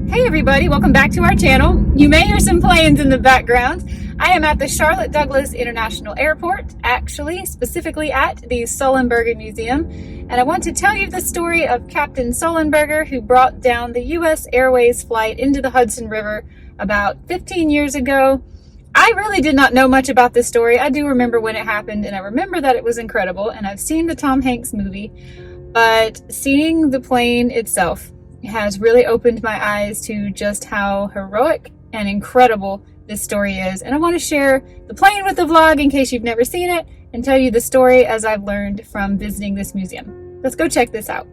Hey everybody, welcome back to our channel. You may hear some planes in the background. I am at the Charlotte Douglas International Airport, actually, specifically at the Sullenberger Museum. And I want to tell you the story of Captain Sullenberger, who brought down the US Airways flight into the Hudson River about 15 years ago. I really did not know much about this story. I do remember when it happened, and I remember that it was incredible, and I've seen the Tom Hanks movie, but seeing the plane itself has really opened my eyes to just how heroic and incredible this story is. And I want to share the plane with the vlog in case you've never seen it and tell you the story as I've learned from visiting this museum. Let's go check this out.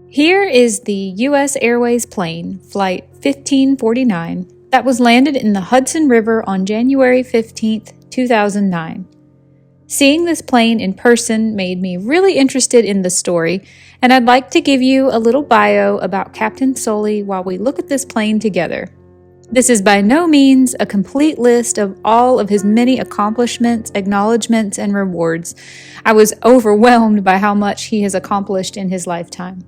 Here is the US Airways plane, Flight 1549, that was landed in the Hudson River on January 15th, 2009. Seeing this plane in person made me really interested in the story, and I'd like to give you a little bio about Captain Sully while we look at this plane together. This is by no means a complete list of all of his many accomplishments, acknowledgments, and rewards. I was overwhelmed by how much he has accomplished in his lifetime.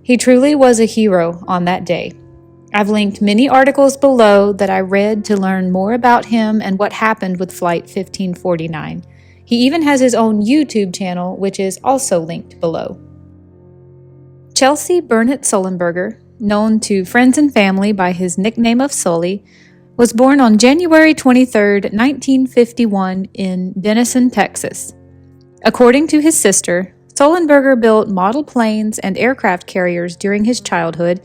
He truly was a hero on that day. I've linked many articles below that I read to learn more about him and what happened with Flight 1549. He even has his own YouTube channel, which is also linked below. Chelsea Burnett Sullenberger, known to friends and family by his nickname of Sully, was born on January 23, 1951 in Denison, Texas. According to his sister, Sullenberger built model planes and aircraft carriers during his childhood,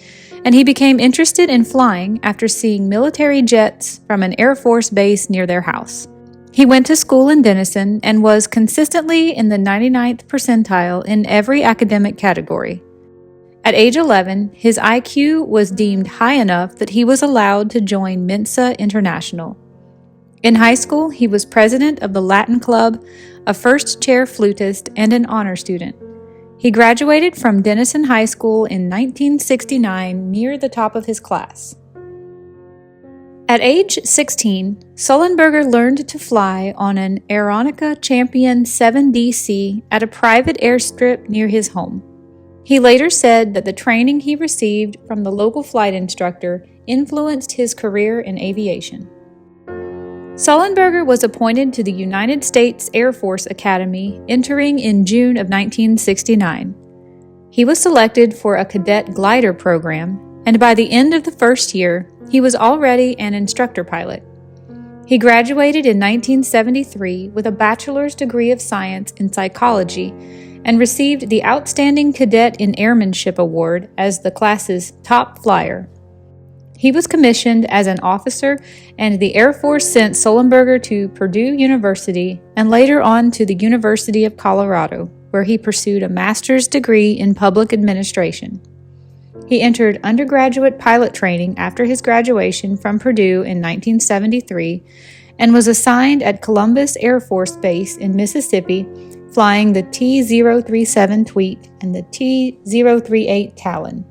and he became interested in flying after seeing military jets from an Air Force base near their house. He went to school in Denison and was consistently in the 99th percentile in every academic category. At age 11, his IQ was deemed high enough that he was allowed to join Mensa International. In high school, he was president of the Latin Club, a first-chair flutist, and an honor student. He graduated from Denison High School in 1969 near the top of his class. At age 16, Sullenberger learned to fly on an Aeronautica Champion 7DC at a private airstrip near his home. He later said that the training he received from the local flight instructor influenced his career in aviation. Sullenberger was appointed to the United States Air Force Academy entering in June of 1969. He was selected for a cadet glider program, and by the end of the first year, he was already an instructor pilot. He graduated in 1973 with a bachelor's degree of science in psychology and received the Outstanding Cadet in Airmanship Award as the class's top flyer. He was commissioned as an officer, and the Air Force sent Sullenberger to Purdue University and later on to the University of Colorado, where he pursued a master's degree in public administration. He entered undergraduate pilot training after his graduation from Purdue in 1973 and was assigned at Columbus Air Force Base in Mississippi, flying the T-037 Tweet and the T-038 Talon.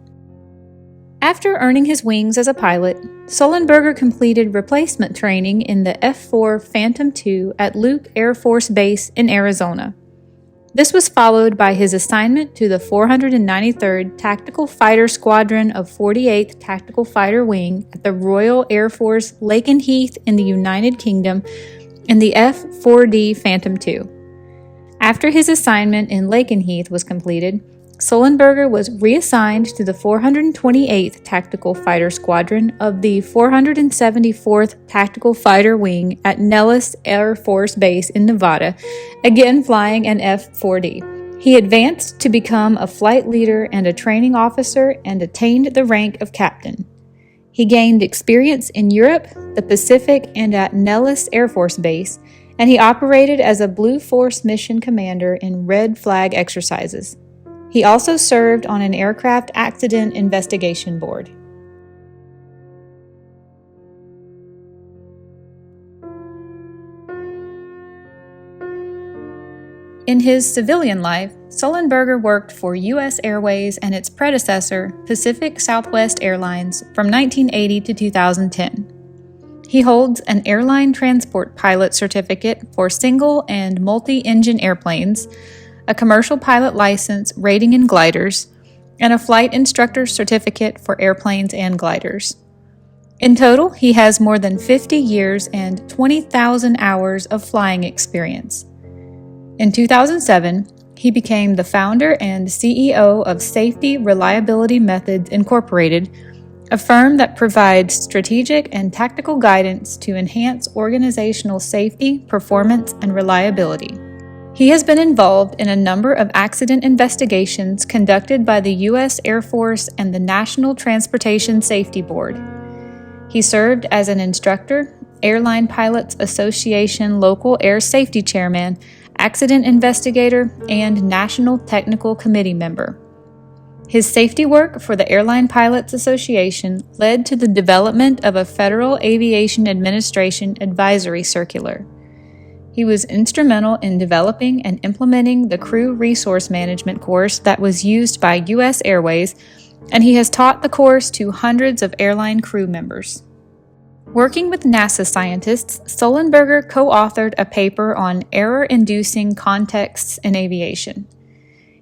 After earning his wings as a pilot, Sullenberger completed replacement training in the F-4 Phantom II at Luke Air Force Base in Arizona. This was followed by his assignment to the 493rd Tactical Fighter Squadron of 48th Tactical Fighter Wing at the Royal Air Force Lakenheath in the United Kingdom in the F-4D Phantom II. After his assignment in Lakenheath was completed, Sullenberger was reassigned to the 428th Tactical Fighter Squadron of the 474th Tactical Fighter Wing at Nellis Air Force Base in Nevada, again flying an F-4D. He advanced to become a flight leader and a training officer and attained the rank of captain. He gained experience in Europe, the Pacific, and at Nellis Air Force Base, and he operated as a Blue Force mission commander in Red Flag exercises. He also served on an aircraft accident investigation board. In his civilian life, Sullenberger worked for US Airways and its predecessor, Pacific Southwest Airlines, from 1980 to 2010. He holds an airline transport pilot certificate for single and multi-engine airplanes, a commercial pilot license rating in gliders, and a flight instructor certificate for airplanes and gliders. In total, he has more than 50 years and 20,000 hours of flying experience. In 2007, he became the founder and CEO of Safety Reliability Methods Incorporated, a firm that provides strategic and tactical guidance to enhance organizational safety, performance, and reliability. He has been involved in a number of accident investigations conducted by the U.S. Air Force and the National Transportation Safety Board. He served as an instructor, Airline Pilots Association Local Air Safety Chairman, accident investigator, and National Technical Committee member. His safety work for the Airline Pilots Association led to the development of a Federal Aviation Administration advisory circular. He was instrumental in developing and implementing the crew resource management course that was used by U.S. Airways, and he has taught the course to hundreds of airline crew members. Working with NASA scientists, Sullenberger co-authored a paper on error-inducing contexts in aviation.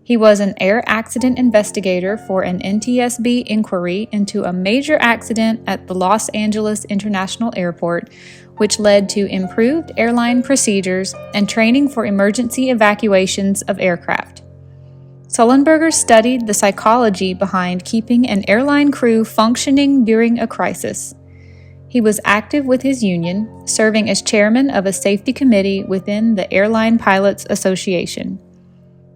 He was an air accident investigator for an NTSB inquiry into a major accident at the Los Angeles International Airport, which led to improved airline procedures and training for emergency evacuations of aircraft. Sullenberger studied the psychology behind keeping an airline crew functioning during a crisis. He was active with his union, serving as chairman of a safety committee within the Airline Pilots Association.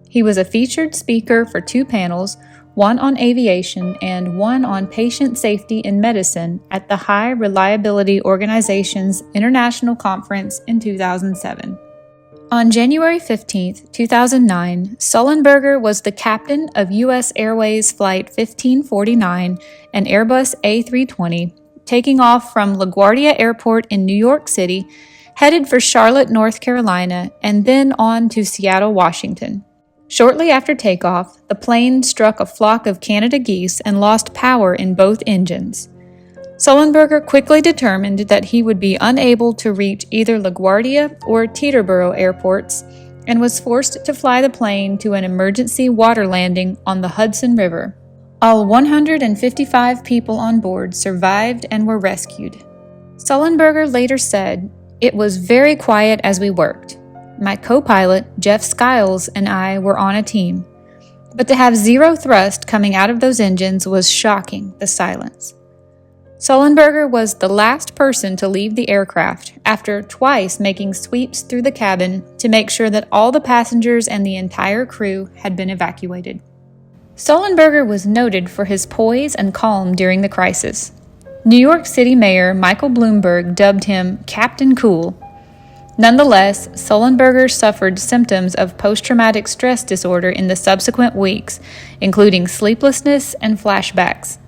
He was a featured speaker for 2 panels, one on aviation and one on patient safety in medicine at the High Reliability Organization's International Conference in 2007. On January 15, 2009, Sullenberger was the captain of U.S. Airways Flight 1549, an Airbus A320, taking off from LaGuardia Airport in New York City, headed for Charlotte, North Carolina, and then on to Seattle, Washington. Shortly after takeoff, the plane struck a flock of Canada geese and lost power in both engines. Sullenberger quickly determined that he would be unable to reach either LaGuardia or Teterboro airports and was forced to fly the plane to an emergency water landing on the Hudson River. All 155 people on board survived and were rescued. Sullenberger later said, "It was very quiet as we worked. My co-pilot, Jeff Skiles, and I were on a team. But to have zero thrust coming out of those engines was shocking, the silence." Sullenberger was the last person to leave the aircraft after twice making sweeps through the cabin to make sure that all the passengers and the entire crew had been evacuated. Sullenberger was noted for his poise and calm during the crisis. New York City Mayor Michael Bloomberg dubbed him Captain Cool. Nonetheless, Sullenberger suffered symptoms of post-traumatic stress disorder in the subsequent weeks, including sleeplessness and flashbacks.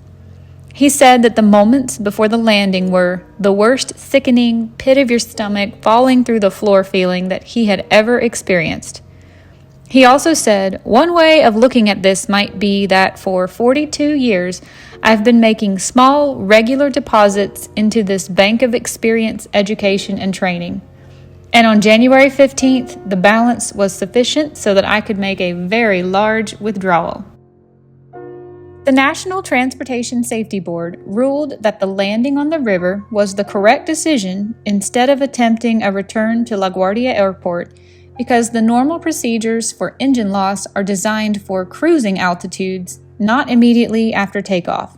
He said that the moments before the landing were the worst sickening, pit-of-your-stomach, falling-through-the-floor feeling that he had ever experienced. He also said, "One way of looking at this might be that for 42 years, I've been making small, regular deposits into this bank of experience, education, and training. And on January 15th, the balance was sufficient so that I could make a very large withdrawal." The National Transportation Safety Board ruled that the landing on the river was the correct decision instead of attempting a return to LaGuardia Airport because the normal procedures for engine loss are designed for cruising altitudes, not immediately after takeoff.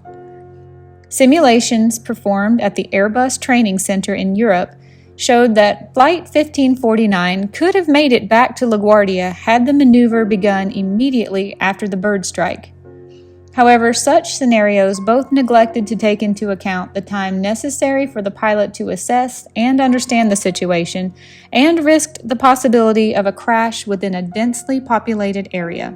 Simulations performed at the Airbus Training Center in Europe showed that Flight 1549 could have made it back to LaGuardia had the maneuver begun immediately after the bird strike. However, such scenarios both neglected to take into account the time necessary for the pilot to assess and understand the situation, and risked the possibility of a crash within a densely populated area.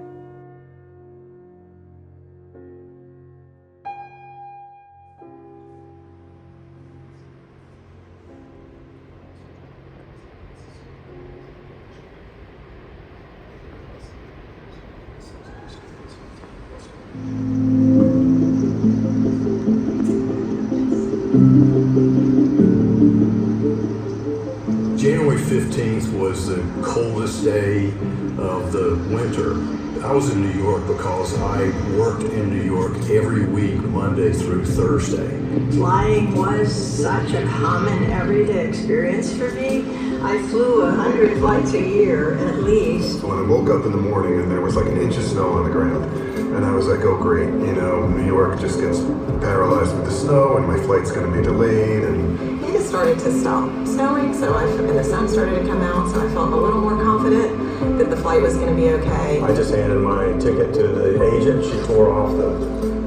January 15th was the coldest day of the winter. I was in New York because I worked in New York every week, Monday through Thursday. Flying was such a common everyday experience for me. I flew 100 flights a year at least. When I woke up in the morning and there was like an inch of snow on the ground, and I was like, oh great, you know, New York just gets paralyzed with the snow and my flight's gonna be delayed. And it started to stop snowing, and the sun started to come out, so I felt a little more confident that the flight was gonna be okay. I just handed my ticket to the agent. She tore off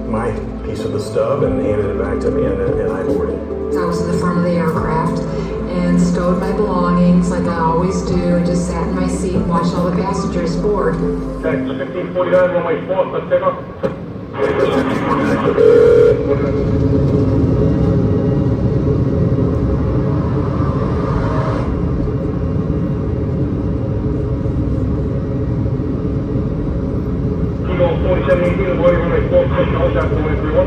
my piece of the stub and handed it back to me, and I boarded. I was in the front of the aircraft and stowed my belongings like I always do, and just sat in my seat and watched all the passengers board. Okay, 1549, runway 4, let's take off. Eagle 4718, avoiding runway 4, push nose after runway 31.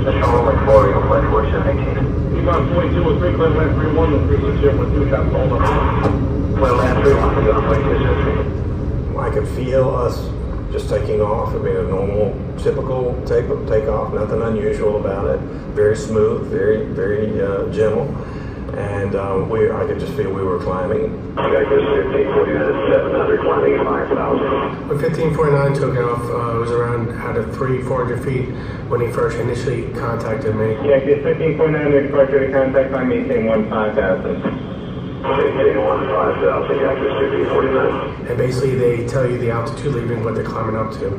Just runway 4, you'll flight 4718. About 4203, clear land 31, the 360 shot hold up. Clear land 31, you're on flight 263. I could feel us just taking off. I mean, a normal, typical takeoff, nothing unusual about it. Very smooth, very gentle. And I could just feel we were climbing. Cactus 1549, 700, climbing 5,000. When 1549 took off, it was around out of 300-400 feet when he first initially contacted me. Cactus 1549, departure to contact, I maintain 15,000. Maintain 15,000, Cactus 1549. And basically they tell you the altitude leaving, what they're climbing up to.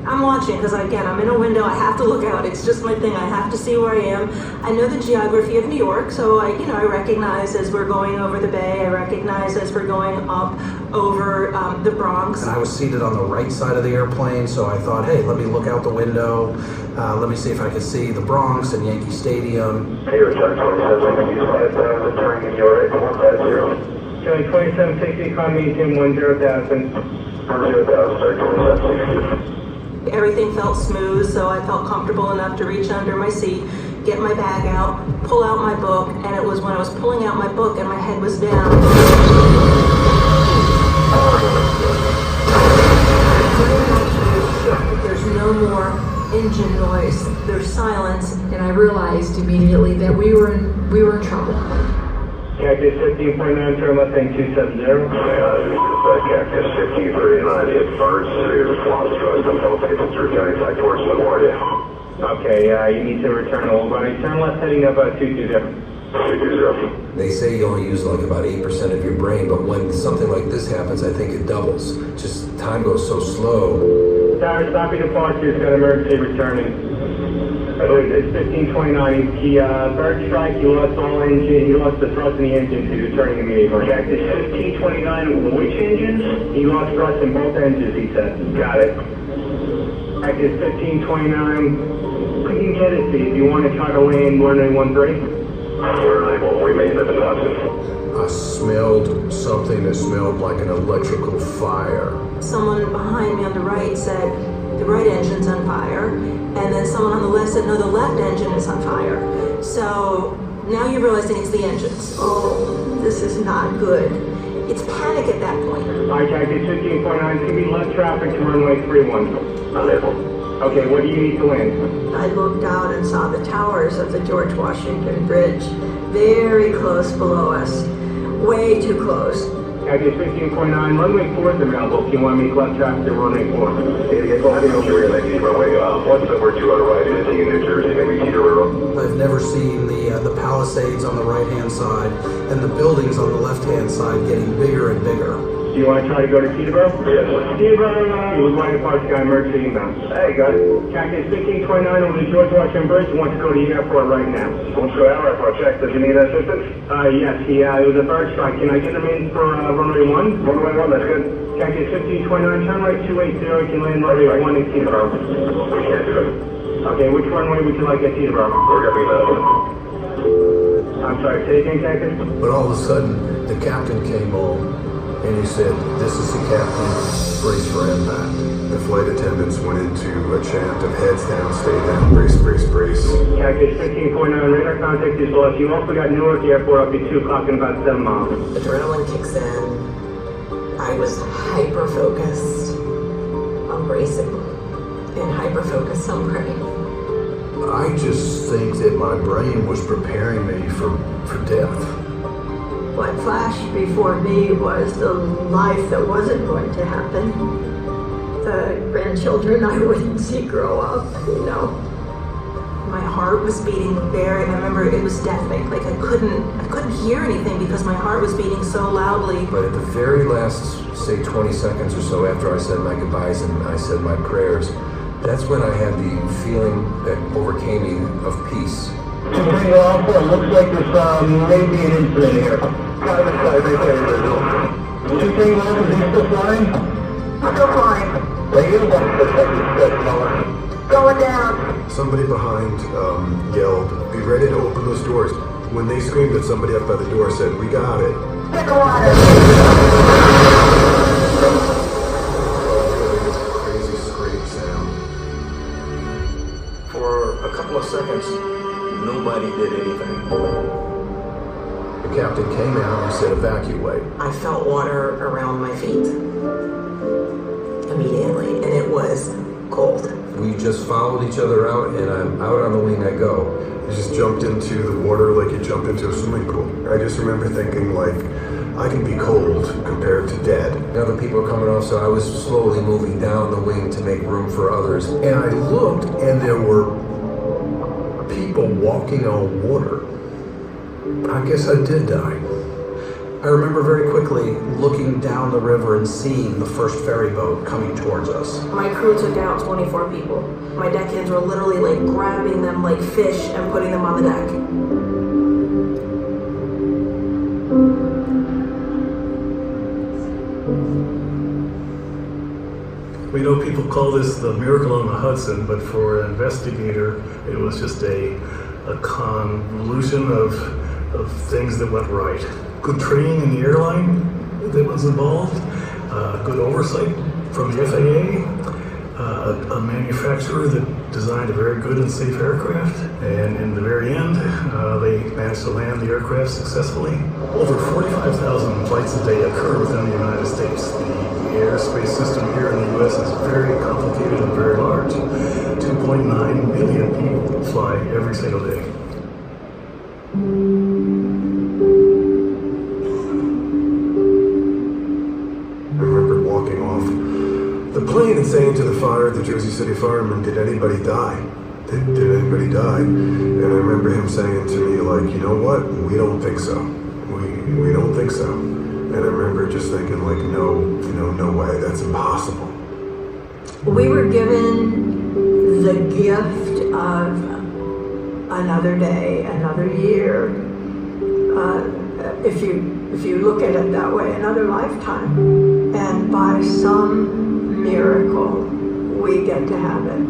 I'm watching because, again, I'm in a window. I have to look out. It's just my thing. I have to see where I am. I know the geography of New York, so I recognize as we're going over the bay. I recognize as we're going up over the Bronx. And I was seated on the right side of the airplane, so I thought, hey, let me look out the window. Let me see if I can see the Bronx and Yankee Stadium. Hey, Richard 27, you said returning in your rate 150. Kelly 2760, climb maintain 10,000. 10,000, sorry, 2760. Everything felt smooth, so I felt comfortable enough to reach under my seat, get my bag out, pull out my book, and it was when I was pulling out my book and my head was down. There's no more engine noise, there's silence. And I realized immediately that we were in trouble. Cactus 1549, turn left heading 270. Cactus 1539, hit birds, response to us, some helicopters returning back towards LaGuardia. Okay, you need to return a little bit. Turn left heading up 220. 220. They say you only use like about 8% of your brain, but when something like this happens, I think it doubles. Just time goes so slow. Tower, stop your departure. It's got emergency returning. It's 1529. He bird strike. You lost all engine. You lost the thrust in the engine. So you're returning immediately. Cactus 1529. Which engines? He lost thrust in both engines. He said. Got it. Cactus 1529. We can get it to you. Do you want to try to land 1913? We made the deposit. I smelled something that smelled like an electrical fire. Someone behind me on the right said, the right engine's on fire. And then someone on the left said, no, the left engine is on fire. So now you're realizing it's the engines. Oh, this is not good. It's panic at that point. Alright, Cactus 1549. It's going to be left traffic to runway 31. Unable. Okay, what do you need to land? I looked out and saw the towers of the George Washington Bridge very close below us. Way too close. Cactus 1549, runway 4 is available if you want to make left traffic to runway 4. What's the word you want to ride anything in New Jersey, maybe Peterborough? I've never seen the Palisades on the right-hand side and the buildings on the left-hand side getting bigger and bigger. Do you want to try to go to Peterborough? Yes. Peterborough, you would like to park sky emergency email. Hey, got it. Cactus 1529 over the George Washington Bridge wants to go to the airport right now. Wants to go out, airport check. Does he need assistance? Yes, it was a bird strike. Can I get him in for runway 1? Runway 1, that's good. Cactus 1529, turn right 280, you can land runway 1 in Peterborough. We can't do it. Okay, which runway would you like at Peterborough? We're going to be that. I'm sorry, say again, Cactus? But all of a sudden, the captain came on and he said, "This is the captain, brace for impact." the flight attendants went into a chant of heads down, stay down, brace, brace, brace. Cactus 15.9, radar contact is lost. You also got Newark Airport up to 2 o'clock in about 7 miles. Adrenaline kicks in. I was hyper-focused on bracing and hyper-focused on praying. I just think that my brain was preparing me for death. What flashed before me was the life that wasn't going to happen. The grandchildren I wouldn't see grow up, you know. My heart was beating I remember it was deafening. Like I couldn't hear anything because my heart was beating so loudly. But at the very last, say 20 seconds or so after I said my goodbyes and I said my prayers, that's when I had the feeling that overcame me of peace. It looks like there's maybe an incident here. Private side, right there. 231, is he still flying? Still flying. Going down. Somebody behind yelled, "Be ready to open those doors." When they screamed at somebody up by the door, said, "We got it." Get the water. Crazy scream sound. For a couple of seconds, nobody did anything. The captain came out and said, "Evacuate." I felt water around my feet immediately, and it was cold. We just followed each other out, and I'm out on the wing I go. I just jumped into the water like you jump into a swimming pool. I just remember thinking, like, I can be cold compared to dead. Now the people are coming off, so I was slowly moving down the wing to make room for others. And I looked, and there were people walking on water. I guess I did die. I remember very quickly looking down the river and seeing the first ferry boat coming towards us. My crew took out 24 people. My deckhands were literally like grabbing them like fish and putting them on the deck. We know people call this the miracle on the Hudson, but for an investigator, it was just a convolution of things that went right. Good training in the airline that was involved, good oversight from the FAA, a manufacturer that designed a very good and safe aircraft, and in the very end, they managed to land the aircraft successfully. Over 45,000 flights a day occur within the United States. The airspace system here in the U.S. is very complicated and very large. 2.9 million people fly every single day. The plane and saying to the Jersey City fireman, "Did anybody die? Did anybody die?" And I remember him saying to me, like, "You know what? We don't think so. We don't think so." And I remember just thinking, like, no way. That's impossible. We were given the gift of another day, another year. If you look at it that way, another lifetime. And by some miracle, we get to have it.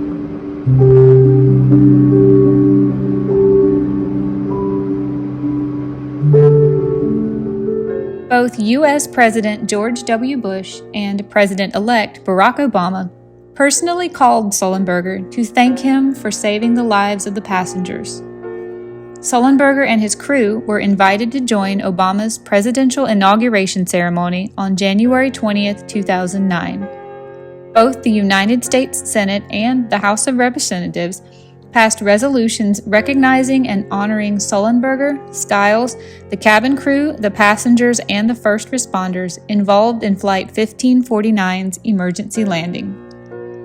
Both U.S. President George W. Bush and President-elect Barack Obama personally called Sullenberger to thank him for saving the lives of the passengers. Sullenberger and his crew were invited to join Obama's presidential inauguration ceremony on January 20, 2009. Both the United States Senate and the House of Representatives passed resolutions recognizing and honoring Sullenberger, Skiles, the cabin crew, the passengers, and the first responders involved in Flight 1549's emergency landing.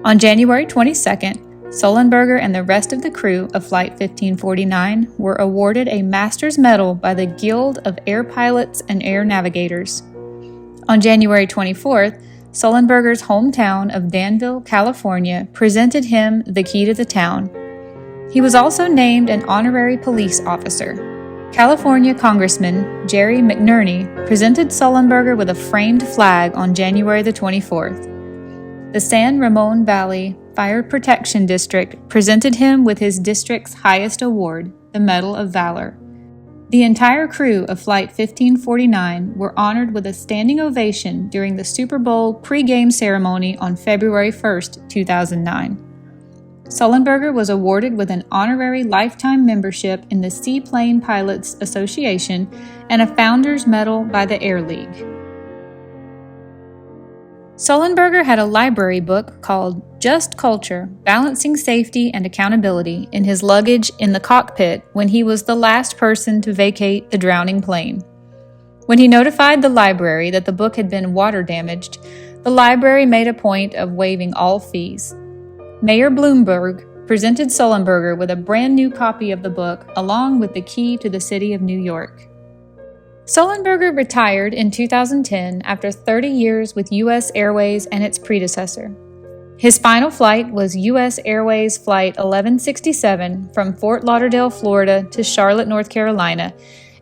On January 22nd, Sullenberger and the rest of the crew of Flight 1549 were awarded a Master's Medal by the Guild of Air Pilots and Air Navigators. On January 24th, Sullenberger's hometown of Danville, California, presented him the key to the town. He was also named an honorary police officer. California Congressman Jerry McNerney presented Sullenberger with a framed flag on January the 24th. The San Ramon Valley Fire Protection District presented him with his district's highest award, the Medal of Valor. The entire crew of Flight 1549 were honored with a standing ovation during the Super Bowl pre-game ceremony on February 1st, 2009. Sullenberger was awarded with an honorary lifetime membership in the Seaplane Pilots Association and a Founders Medal by the Air League. Sullenberger had a library book called Just Culture, Balancing Safety and Accountability in his luggage in the cockpit when he was the last person to vacate the drowning plane. When he notified the library that the book had been water damaged, the library made a point of waiving all fees. Mayor Bloomberg presented Sullenberger with a brand new copy of the book along with the key to the city of New York. Sullenberger retired in 2010 after 30 years with U.S. Airways and its predecessor. His final flight was U.S. Airways Flight 1167 from Fort Lauderdale, Florida to Charlotte, North Carolina,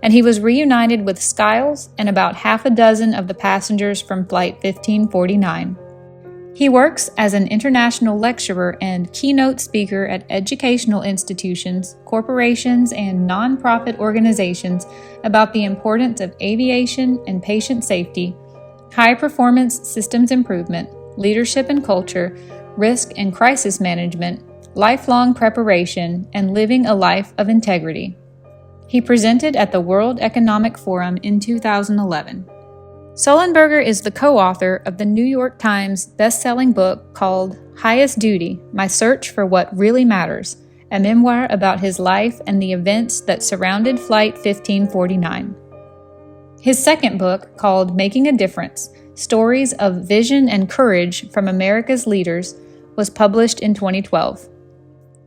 and he was reunited with Skiles and about half a dozen of the passengers from Flight 1549. He works as an international lecturer and keynote speaker at educational institutions, corporations, and nonprofit organizations about the importance of aviation and patient safety, high-performance systems improvement, leadership and culture, risk and crisis management, lifelong preparation, and living a life of integrity. He presented at the World Economic Forum in 2011. Sullenberger is the co-author of the New York Times best-selling book called Highest Duty: My Search for What Really Matters, a memoir about his life and the events that surrounded Flight 1549. His second book, called Making a Difference: Stories of Vision and Courage from America's Leaders, was published in 2012.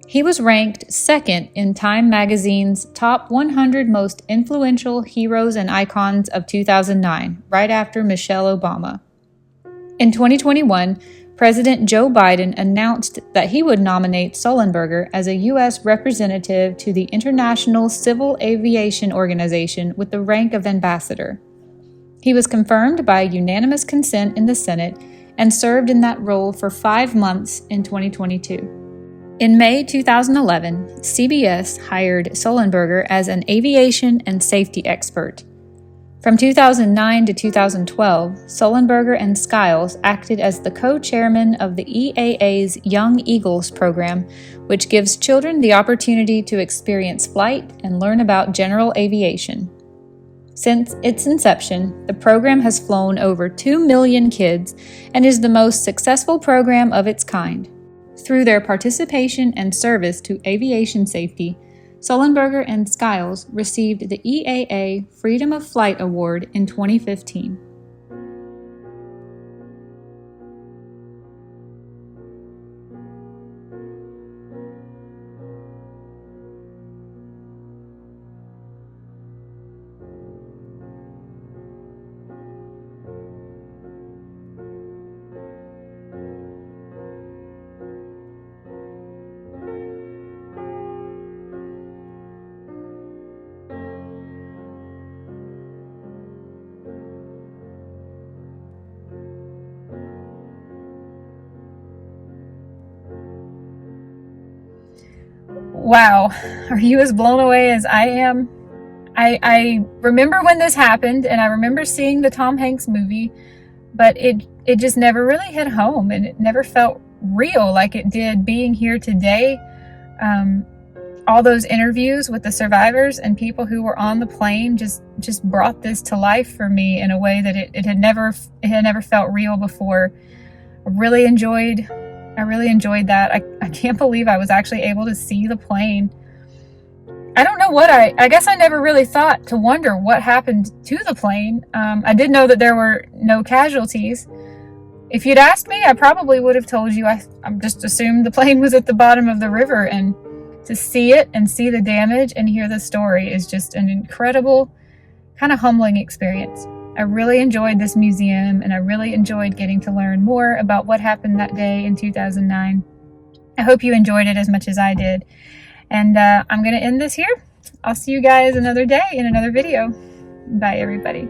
He was ranked second in Time magazine's top 100 most influential heroes and icons of 2009, right after Michelle Obama. In 2021, President Joe Biden announced that he would nominate Sullenberger as a U.S. representative to the International Civil Aviation Organization with the rank of ambassador. He was confirmed by unanimous consent in the Senate and served in that role for 5 months in 2022. In May 2011, CBS hired Sullenberger as an aviation and safety expert. From 2009 to 2012, Sullenberger and Skiles acted as the co-chairman of the EAA's Young Eagles program, which gives children the opportunity to experience flight and learn about general aviation. Since its inception, the program has flown over 2 million kids and is the most successful program of its kind. Through their participation and service to aviation safety, Sullenberger and Skiles received the EAA Freedom of Flight Award in 2015. Wow, are you as blown away as I am? I remember when this happened, and I remember seeing the Tom Hanks movie, but it just never really hit home, and it never felt real like it did being here today. All those interviews with the survivors and people who were on the plane just brought this to life for me in a way that it had never felt real before. I really enjoyed that. I can't believe I was actually able to see the plane. I don't know what I guess I never really thought to wonder what happened to the plane. I did know that there were no casualties. If you'd asked me, I probably would have told you. I just assumed the plane was at the bottom of the river, and to see it and see the damage and hear the story is just an incredible, kind of humbling experience. I really enjoyed this museum, and I really enjoyed getting to learn more about what happened that day in 2009. I hope you enjoyed it as much as I did. And I'm going to end this here. I'll see you guys another day in another video. Bye, everybody.